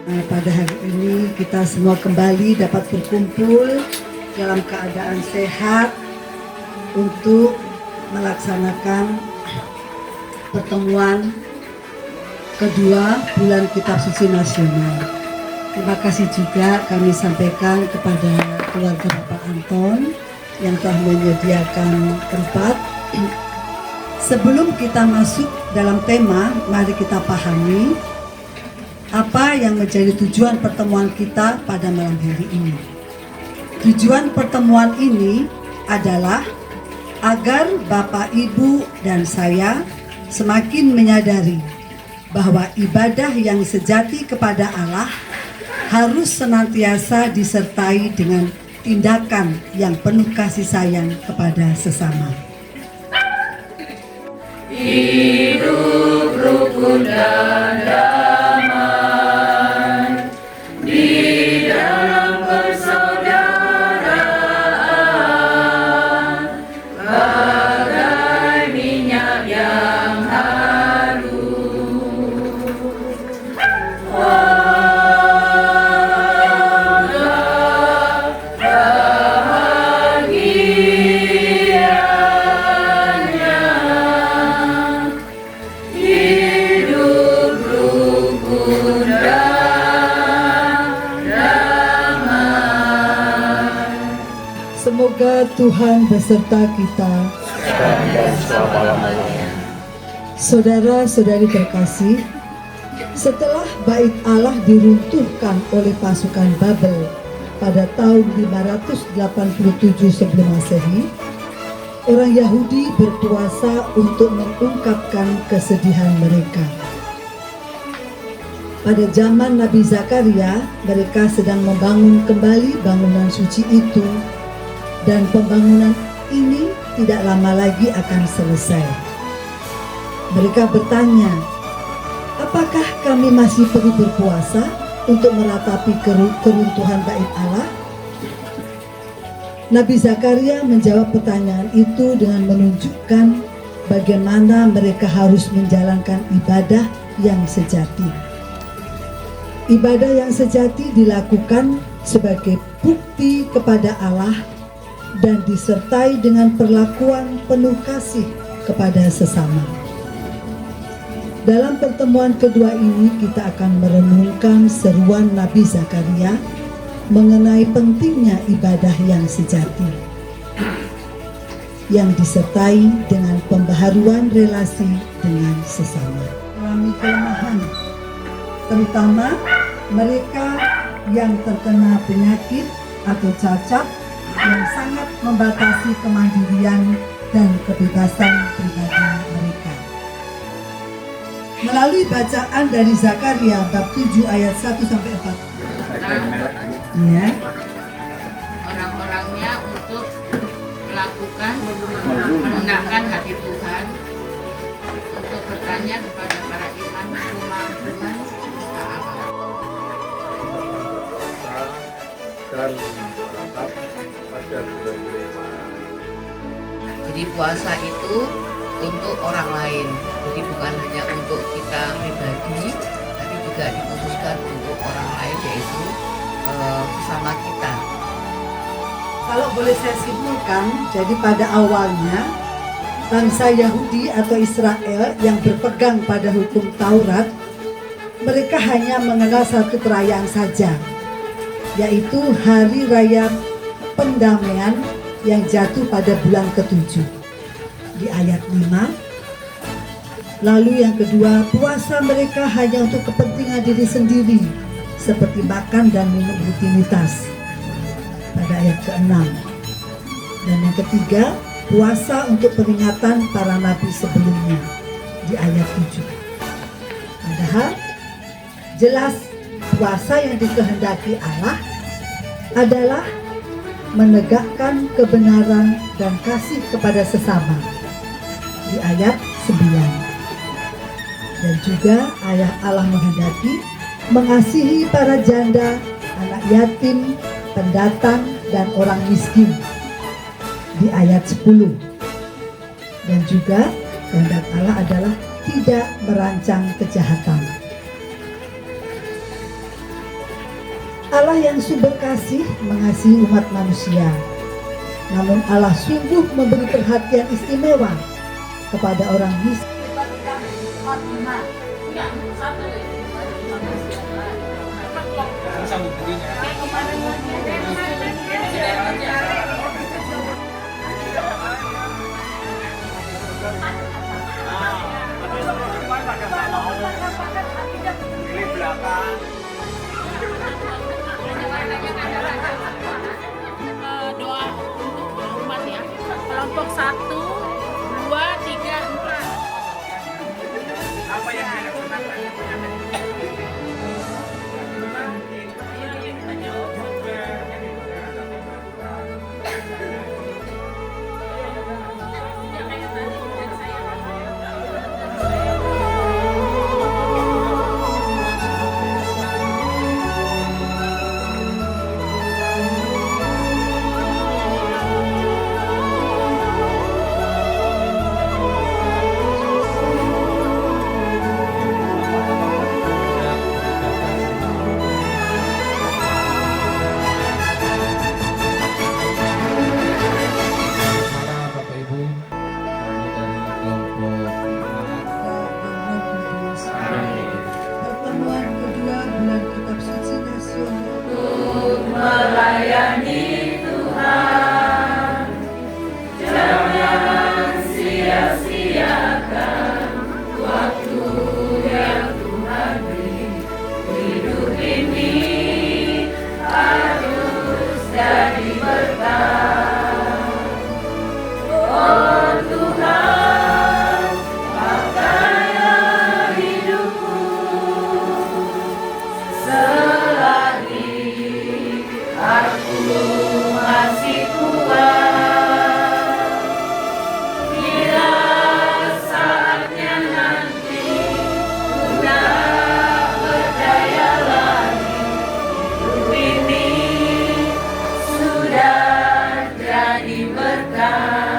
Pada hari ini kita semua kembali dapat berkumpul dalam keadaan sehat untuk melaksanakan pertemuan kedua bulan Kitab Suci Nasional. Terima kasih juga kami sampaikan kepada keluarga Bapak Anton yang telah menyediakan tempat. Sebelum kita masuk dalam tema, mari kita pahami apa yang menjadi tujuan pertemuan kita pada malam hari ini. Tujuan pertemuan ini adalah agar Bapak, Ibu, dan saya semakin menyadari bahwa ibadah yang sejati kepada Allah harus senantiasa disertai dengan tindakan yang penuh kasih sayang kepada sesama. Hidup rukun dan damai di dalam persaudaraan, bagai minyak yang harum. Semoga Tuhan beserta kita. Saudara-saudari terkasih, setelah Bait Allah diruntuhkan oleh pasukan Babel pada tahun 587 sebelum Masehi, orang Yahudi berpuasa untuk mengungkapkan kesedihan mereka. Pada zaman Nabi Zakaria, mereka sedang membangun kembali bangunan suci itu, dan pembangunan ini tidak lama lagi akan selesai. Mereka bertanya, apakah kami masih perlu berpuasa untuk meratapi keruntuhan Bait Allah? Nabi Zakaria menjawab pertanyaan itu dengan menunjukkan bagaimana mereka harus menjalankan ibadah yang sejati. Ibadah yang sejati dilakukan sebagai bukti kepada Allah dan disertai dengan perlakuan penuh kasih kepada sesama. Dalam pertemuan kedua ini kita akan merenungkan seruan Nabi Zakaria mengenai pentingnya ibadah yang sejati, yang disertai dengan pembaharuan relasi dengan sesama. Mengalami kelemahan, terutama mereka yang terkena penyakit atau cacat yang sangat membatasi kemandirian dan kebebasan pribadi mereka. Melalui bacaan dari Zakaria bab 7 ayat 1-4. Ya. Orang-orangnya untuk melakukan menundakkan hati Tuhan, untuk bertanya kepada para imam rumah Tuhan dan menetap pada bulan gereja. Jadi puasa itu untuk orang lain, jadi bukan hanya untuk kita pribadi, tapi juga dikhususkan untuk orang lain, yaitu sesama kita. Kalau boleh saya simpulkan, jadi pada awalnya bangsa Yahudi atau Israel yang berpegang pada hukum Taurat, mereka hanya mengenal satu perayaan saja, yaitu Hari Raya Pendamaian yang jatuh pada bulan ke-7 di ayat 5. Lalu yang kedua, puasa mereka hanya untuk kepentingan diri sendiri, seperti makan dan minum rutinitas pada ayat ke-6. Dan yang ketiga, puasa untuk peringatan para nabi sebelumnya di ayat 7. Padahal jelas puasa yang dikehendaki Allah adalah menegakkan kebenaran dan kasih kepada sesama di ayat 9. Dan juga ayat Allah menghendaki mengasihi para janda, anak yatim, pendatang, dan orang miskin di ayat 10. Dan juga kehendak Allah adalah tidak merancang kejahatan. Allah yang sumber kasih mengasihi umat manusia. Namun Allah sungguh memberi perhatian istimewa kepada orang miskin. Doa untuk umat ya. Kelompok 1, 2, 3, 4. Apa yang Bapak Ibu, kami dari kelompok Pertemuan kedua bulan Kitab Suci Nasional melayani Tuhan, jangan sia-siakan waktu yang Tuhan beri. Hidup ini harus jadi berkah. Oh Tuhan, pakailah hidupku selagi aku masih kuat. Bila saatnya nanti sudah berdaya lagi, hidup ini sudah jadi berkah.